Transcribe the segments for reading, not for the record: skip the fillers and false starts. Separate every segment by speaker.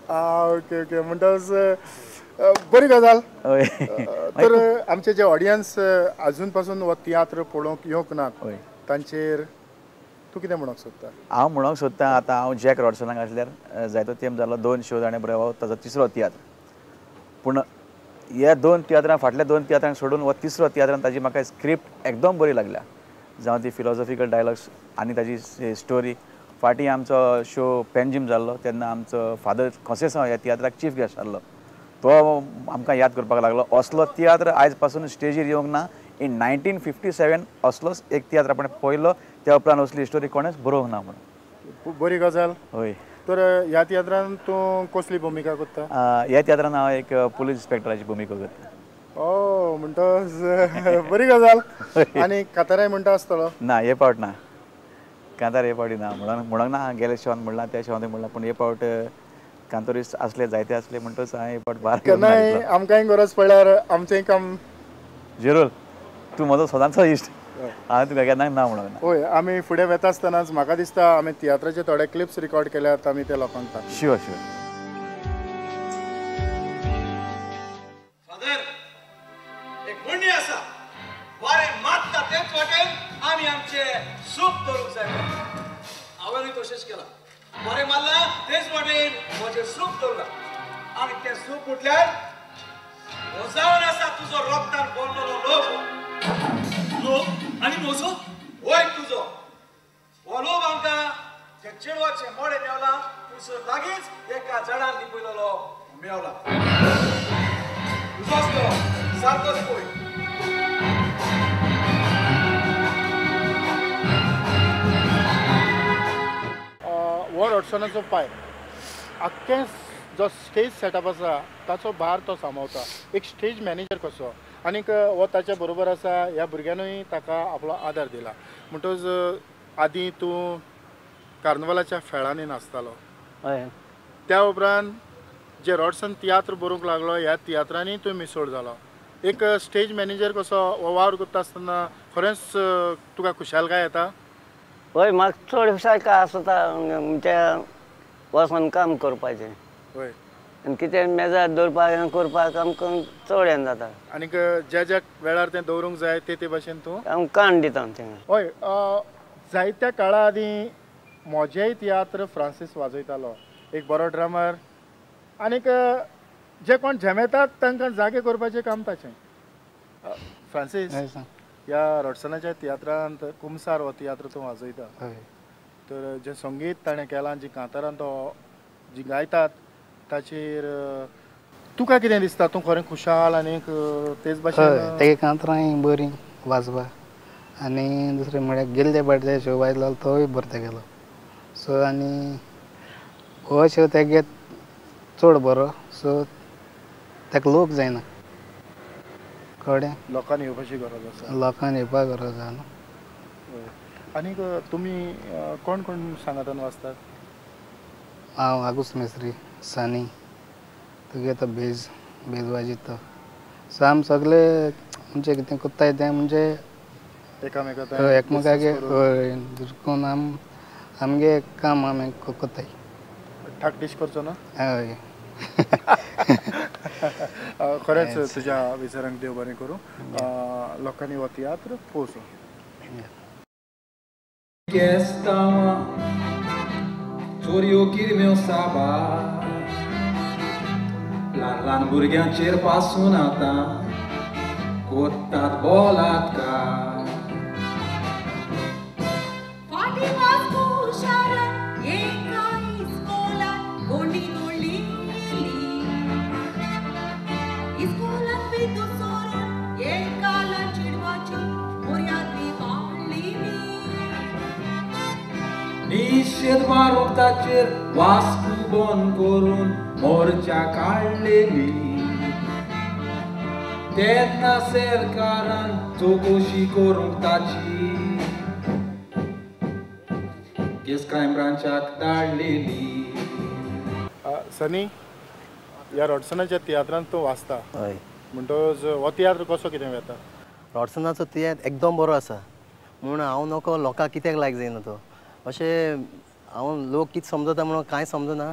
Speaker 1: Okay okay म्हणटच बरी गजाल.
Speaker 2: हय
Speaker 1: तर आमचे जे ऑडियन्स अजून पासून हो तियात्र पळोवंक येवंक नात
Speaker 2: हय
Speaker 1: तांचेर तूं कितें म्हणूंक सोदता?
Speaker 2: हांव म्हणूंक सोदतां आतां हांव जॅक रॉडसनाक आसल्यार जायतो तेंप जालो 2 शो ताणें बरोवप ताजो तिसरो तियात्र. पूण ह्या 2 तियात्रां फाटल्या 2 तियात्रांक सोडून हो तिसरो तियात्रान ताजी म्हाका स्क्रिप्ट एकदम बरी लागल्या. जावं ती फिलॉसॉफिकल डायलॉग्स आनी ताजी स्टोरी. फाटीं आमचो शो पेनजीम जाल्लो तेन्ना आमचो फादर खोसेसांव ह्या तियात्राक चीफ गेस्ट आसलो. तो आमकां याद करपाक लागलो असलो तियात्र आयज पासून स्टेजीर येवंक ना. इन 1957 असलोच एक तियात्र आपण पळयलो त्या उपरांत असली स्टोरी कोणेच बरोवंक ना म्हणून.
Speaker 1: बरी गजाल.
Speaker 2: हय
Speaker 1: तर ह्या तियात्रान तूं कसली भुमिका करता?
Speaker 2: ह्या तियात्रान हांव एक पुलीस इन्स्पेक्टराची भुमिका करता.
Speaker 1: ओ म्हणटच बरी गजाल. आनी काताराय म्हणटा आसतलो?
Speaker 2: ना हे पावट ना कांतार हे पावटी ना म्हणूंक ना गेले शोन म्हणला त्या शोन म्हणला पूण हे पावट कांतोरीस आसले जायते आसले म्हणटच हांवें हे पावट बार
Speaker 1: केन्नाय आमकांय गरज पडल्यार आमचें काम
Speaker 2: जरूर तूं म्हजो सदांचो इश्ट हांवें तुका केन्ना ना म्हणूंक ना.
Speaker 1: होय आमी फुडें वेता आसतनाच म्हाका दिसता आमी तियात्राचे थोडे क्लिप्स रिकॉर्ड केल्यात आमी ते लोकांक धाडटा.
Speaker 2: Sure sure.
Speaker 3: फादर एक म्हणणी आसा वारें मारता तेच वाटेन आमी आमचे सूप दवरूंक जाय. हांवेंय तशेंच केलां. वारें मारला तेच वाटेन म्हजें सूप दवरलां. आनी तें सूप म्हटल्यार हो जावन आसा तुजो रोगतान बोललेलो लोक. लोक आनी म्हजो? वय तुजो. हो लोक आमकां जे चेडवाचे मोडे मेवला थंयसर लागींच एका झाडार लिपयलेलो मेवला. तुजोच तो सारकोच पळय.
Speaker 1: हो रॉडसनाचो पाय आख्खें जो स्टेज सेटअप आसा ताचो भार तो सांबाळटा एक स्टेज मॅनेजर कसो. आनीक हो ताच्या बरोबर आसा ह्या भुरग्यानूय ताका आपलो आदार दिला. म्हणटच आदीं तूं कार्नवालाच्या फेळांनी नाचतालो.
Speaker 4: हय
Speaker 1: त्या उपरांत जे रॉडसन तियात्र बरोवंक लागलो ह्या तियात्रांनी तूं मिसळ जालो. एक स्टेज मॅनेजर कसो हो वावर करता आसतना खरेंच तुका खुशालकाय येता?
Speaker 4: हय म्हाका चड सारको आसता म्हणजे वचून काम करपाचें.
Speaker 1: हय
Speaker 4: आनी कितें मेजार दवरपाक करपाक आमकां चड हें जाता.
Speaker 1: आनीक ज्या ज्या वेळार तें दवरूंक जाय ते भाशेन तूं
Speaker 4: आमकां काण दिता थिंगा.
Speaker 1: हय जायत्या काळा आदीं म्हजेंय तियात्र फ्रांसीस वाजयतालो एक बरो ड्रामर. आनीक जे कोण झेमेतात तांकां जागे करपाचें काम ताचें. फ्रांसीस ह्या रॉडसनाच्या तियात्रांत कुमसार हो तियात्र तूं वाजयता. तर जें संगीत ताणें केलां जी कांतारान तो जी गायतात ताचेर तुका कितें दिसता? तूं खरें खुशाल आनीक तेच भाशेन
Speaker 5: तेगे कांतरांय बरीं वाजपाक आनी दुसरें म्हळ्यार गेल्ले फावटी शो वाजलो तोय बरो तेगेलो. सो आनी हो शो तेगे चड बरो. सो ताका लोक जायना कळ्ळें.
Speaker 1: लोकांनी येवपाची गरज आसा.
Speaker 5: लोकांनी येवपाक गरज आसा न्हू.
Speaker 1: आनीक तुमी कोण कोण सांगातान वाजतात?
Speaker 5: हांव आगुस्त मेस्त्री सानी तुगे तो बेज वाजयता. सो आमी सगळे म्हणजे कितें कोत्ताय तें म्हणजे एकामेकागे करून आमगे काम आमी कोत्ताय.
Speaker 1: ठाकटीश करचो ना?
Speaker 5: हय
Speaker 1: खरेंच तुज्या विचारांक देव बरें करूं. लोकांनी हो tiatr पळोवचो.
Speaker 6: Que estava Torio que meu sabá Lan burgancher pasunata Kottat bolatka निषेध मारूंक ताचेर वास्को बंद करून मोर्चा काडलेली तेन्ना सरकारान चवकशी करूंक ताची केस क्रायम ब्रांचाक धाडलेली.
Speaker 1: सनी ह्या रॉडसनाच्या तियात्रांत तूं वाचता.
Speaker 7: हय
Speaker 1: म्हणटच हो तियात्र कसो कितें वेता?
Speaker 7: रॉडसनाचो तियात्र एकदम बरो आसा म्हूण हांव नको लोकांक कित्याक लायक जायना तो अशें हांव लोक कितें समजता म्हणून कांय समजना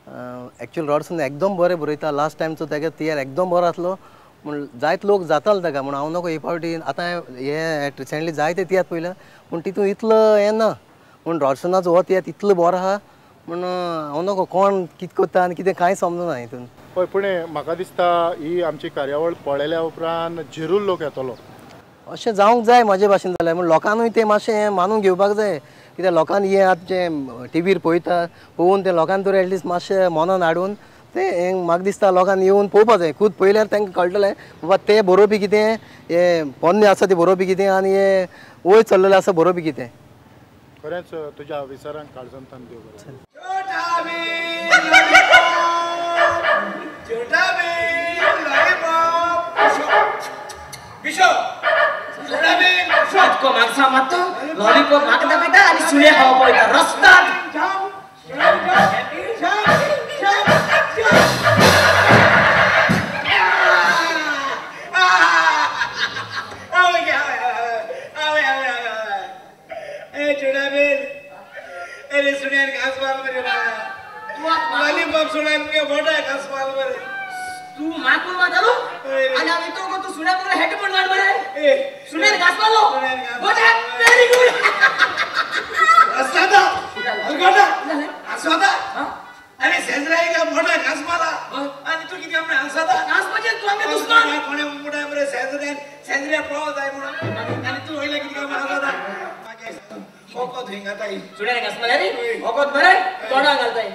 Speaker 7: एक्चुअली रॉड्सन एकदम बरें बरयता लास्ट टायमचो तेगे तियार एकदम बरो आसलो पूण जायत लोक जातालो ताका म्हण हांव नको हे फावटी आतां हे रिसेंटली जायते तियात्र पयल्या पूण तितून इतलो हें ना पूण रॉड्सनाचो हो तियात्र इतलो बरो आहा म्हण हांव नको कोण कितें करता आनी कितें कांय समजना हितून
Speaker 1: हय पूण म्हाका दिसता ही आमची कार्यावळ पळयल्या उपरांत झिरूल लोक येतलो
Speaker 7: अशें जावंक जाय म्हाजे भाशेन जाल्यार पूण लोकांनूय तें मातशें मानून घेवपाक जाय कित्याक लोकांनी हे आतां टीव्हीर पळयता पळोवन ते लोकांनी तर एटलिस्ट मातशें मनान हाडून तें म्हाका दिसता लोकांनी येवन पळोवपाक जाय खूद पळयल्यार तांकां कळटलें बाबा ते बरोवपी कितें हे पोन्ने आसा ती बरोवपी कितें आनी हे वयर चल्लेलें आसा बरोवपी कितें
Speaker 1: खरेंच तुज्या विचारांक काळजांतल्यान देव बरें
Speaker 3: छोटा भीम छोटा भीम लॉलीपॉप बिशप छोटा भीम
Speaker 8: सात को मागसा मारतो लॉलीपॉप मागता बेटा आणि सुने खावा पळयता रस्त्यात
Speaker 3: अरे सुनियान घास माल बरे लॉलीपॉप सुनियान के मोठा घास माल बरे
Speaker 8: तू माकूल मातालो आणि आम्ही तो तू सुने बरे हेड पण मार बरे सुने घास मारलो मोठा व्हेरी गुड
Speaker 3: असदा अलगोडा असदा अरे सेंद्राई का मोठा घास माला आणि तू किती आमने असदा
Speaker 8: घास म्हणजे तू आम्ही दुश्मन
Speaker 3: कोणे मोठा बरे सेंद्रिया पाव जाय म्हणून आणि तू होईला किती काम असदा ओकोत हिंगाताई
Speaker 8: सुने घास मारले रे ओकोत बरे तोडा घालताय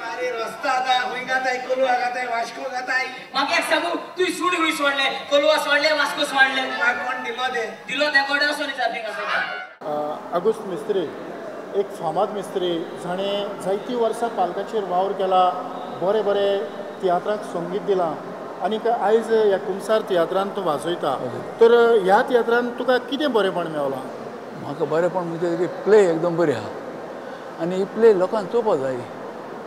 Speaker 3: अरे रस्ता आता हिंगाताई कोलू आगाताई वास्को गाताई
Speaker 8: मागे एक सांगू तू सुडी हुई सोडले कोलवा सोडले वास्को सोडले
Speaker 3: कोण
Speaker 8: दिलो त्या गोड्या सोनी चालते कसं
Speaker 1: आगुस्त मिस्त्री एक फामाद मिस्त्री जाणें जायतीं वर्सां पालकाचेर वावर केला बरे बरे तियात्राक संगीत दिलां आनीक आयज ह्या कुमसार तियात्रांत तूं वाजयता तर ह्या तियात्रांत तुका कितें बरेंपण मेवलां
Speaker 9: म्हाका बरेंपण म्हणजे प्ले एकदम बरी आहा आनी ही प्ले लोकांक चोवपाक जाय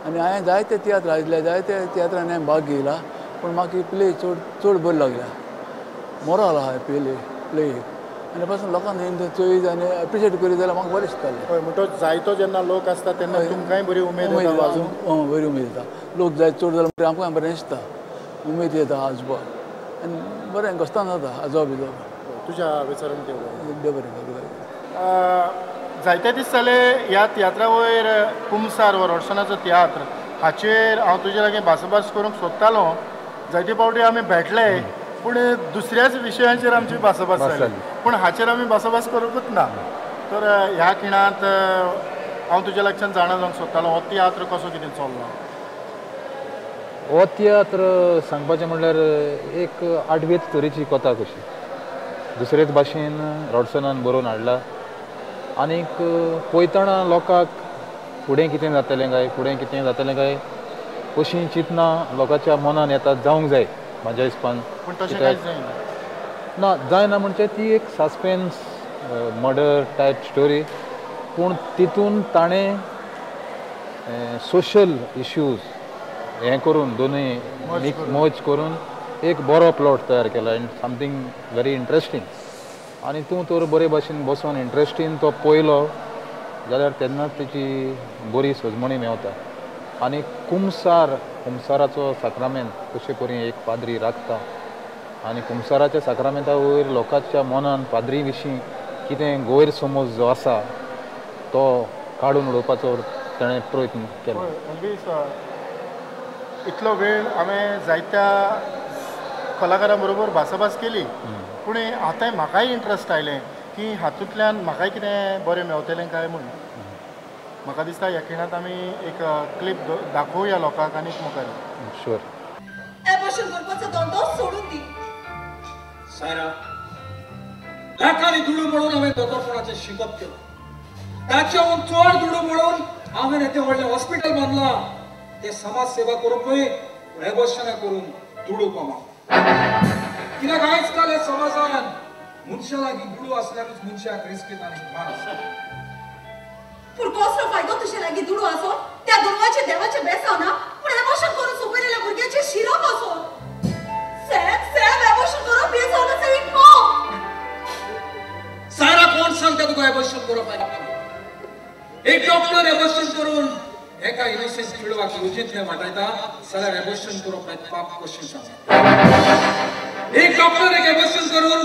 Speaker 9: आनी हांवें जायते तियात्र आयिल्ले जायते तियात्रांनी हांवें भाग घेयला पूण म्हाका ही प्ले चड बरी लागल्या मोरल आहा प्ले आनी पासून लोकांनी चोयत आनी एप्रिशिएट करीत जाल्यार म्हाका बरें दिसतालें
Speaker 1: हय म्हणटो जायतो जेन्ना लोक आसता तेन्ना तुमकांय बरी उमेद येता वाजोवंक
Speaker 9: बरी उमेद येता लोक जायत चड जाल्यार आमकां बरें दिसता उमेद येता आजोबा आनी बरें घोस्तान जाता आजोबा बिजोबा
Speaker 1: तुज्या विचारांक देव
Speaker 9: बरें
Speaker 1: जायते दीस जाले ह्या तियात्रा वयर कुमसार वा रोडसनाचो तियात्र हाचेर हांव तुजे लागीं भासाभास करूंक सोदतालो जायते फावटी आमी भेटले पूण दुसऱ्याच विशयांचेर आमची भासाभास जाली पूण हाचेर आमी भासाभास करूंकूच ना तर ह्या खिणांत हांव तुजे लागच्यान जाणा जावंक सोदतालो हो तियात्र कसो कितें चल्लो
Speaker 10: हो तियात्र सांगपाचें म्हणल्यार एक आठवेच तरेची कथा कशी दुसरेच भाशेन रॉडसनान बरोवन हाडला आनीक पळयतना लोकांक फुडें कितें जातलें काय अशी चिंतना लोकांच्या मनान येता जावंक जाय म्हाज्या हिसपान ना जायना म्हणजे ती एक सस्पेन्स मर्डर टायप स्टोरी पूण तितून ताणें सोशल इश्यूज हें करून दोनूय मर्ज करून एक बरो प्लॉट तयार केला एंड समथींग व्हेरी इंट्रस्टींग आनी तूं तर बरे भाशेन बसून इंट्रस्टीन तो पळयलो जाल्यार तेन्नाच तेची बरी सजमणी मेवता आनी कुमसाराचो साक्रामेंत कशे परी एक पाद्री राखता आनी कुमसाराच्या साक्रामेंता वयर लोकांच्या मनान पाद्री विशीं कितें गैरसमज जो आसा तो काडून उडोवपाचो ताणें प्रयत्न केलो
Speaker 1: इतलो वेळ हांवें जायत्या कलाकारां बरोबर भासाभास केली पूण आतां म्हाकाय इंट्रस्ट आयलें की हातूंतल्यान म्हाकाय कितें बरें मेवतलें काय म्हूण म्हाका दिसता ह्या खिणांत आमी एक क्लीप दाखोवया लोकांक आनीक मुखार
Speaker 10: शुअर
Speaker 11: एबॉर्शन करपाचो धंदो सोडून दी
Speaker 3: सायरा लाखांनी दुडू म्हणून हांवें दोतोरपणाचें शिकप केलो ताच्याहून चड दुडू म्हणून हांवें येतें व्हडलें हॉस्पिटल बांदलां ते समाज सेवा करूंक न्हय एबॉर्शनां करून दुडू कमाव कित्याक आयज काल ह्या समाजान मनशा लागीं दुडू आसल्यारूच मनशाक रिस्पेक्ट आनी मान आसा
Speaker 11: पूण कसलो फायदो तुजे लागीं दुडू आसो त्या दुडवाचे देवाचे बेसाव ना पूण एबॉर्शन करून सोंपयलेल्या भुरग्याचे शिरो कसो सेम एबॉर्शन करप हे जावन एक
Speaker 3: सारा कोण सांगता तुका एबॉर्शन करप एक डॉक्टर एबॉर्शन करून एका इनोसेंट
Speaker 6: कितें वाटायता जाल्यार एबॉर्शन करप एक पाप कशें सांगता एक डॉक्टर एक एबॉर्शन करून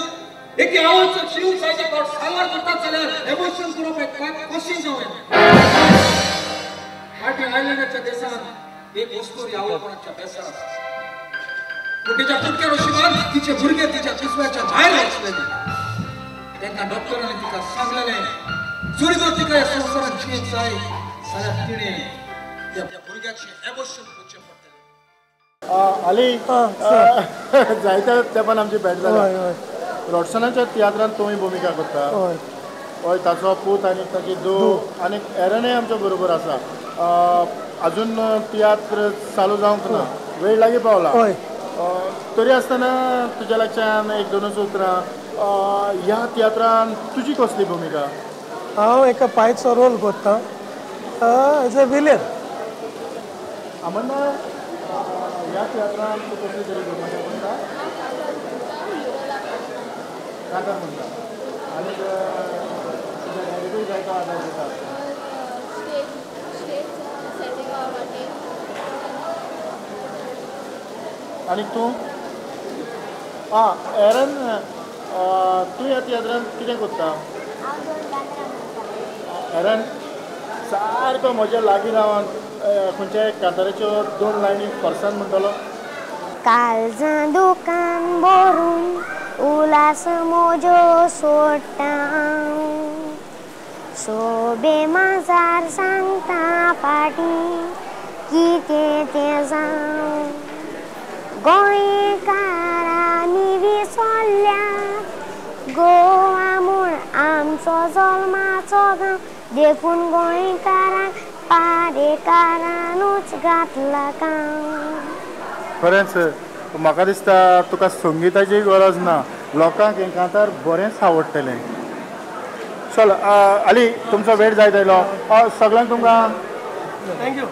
Speaker 6: एक आवडचो जीव जायच्या कोट साल्वार करतात जाल्यार एबॉर्शन करप एक पाप कशें जावं फाटी आयलँडाच्या देशांत एक वस्तू आवडपणाच्या बेसार आसा पूण तिच्या कुटक्या नशिबान तिचे भुरगे तिच्या पिसव्याच्या भायर वचलेले तेन्ना डॉक्टरांनी तिका सांगलेलें जरी जर तिका ह्या संवसारांत जियेंक जाय जाल्यार तिणें त्या भुरग्याचें एबॉर्शन करचें पडटलें
Speaker 1: आली जायत्या तेंपान आमची भेट जाल्या रॉड्सनाच्या तियात्रांत तुमी भुमिका करता हय ताचो पूत आनी ताची धूव आनी एरनय आमच्या बरोबर आसा अजून तियात्र चालू जावंक ना वेळ लागीं पावला तरी आसतना तुज्या लक्षान एक दोनच उतरां ह्या तियात्रान तुजी कसली भुमिका
Speaker 12: हांव एका पायचो रोल करता एज अ विलन
Speaker 1: आमन्ना ह्या तियात्रान तूं कसली तरी भुमिका करता कांतार म्हणटा आनी तुज्या डॅडीकूय जायतो आदार दिता आनी तूं एरन तूं ह्या तियात्रांत कितें करता एरन सारको म्हज्या लागीं रावन खंयच्याय कांताराच्यो 2 लायनी फरसान म्हणटलो
Speaker 13: काळजां दुकान भरून उलास मोजो सोडटा सोबे माजार सांगता पाटी कितें तें जावं गोंयकारांनी विसरल्या गोवा म्हूण आमचो जल्माचो गांव देखून गोंयकारांक पाडेकारानूच घातला काम
Speaker 1: खरेंच म्हाका दिसता तुका संगीताची गरज ना लोकांक हें कांतार बरेंच आवडटलें चल आली तुमचो वेळ जायत आयलो सगळ्यांक तुमकां
Speaker 12: थँक्यू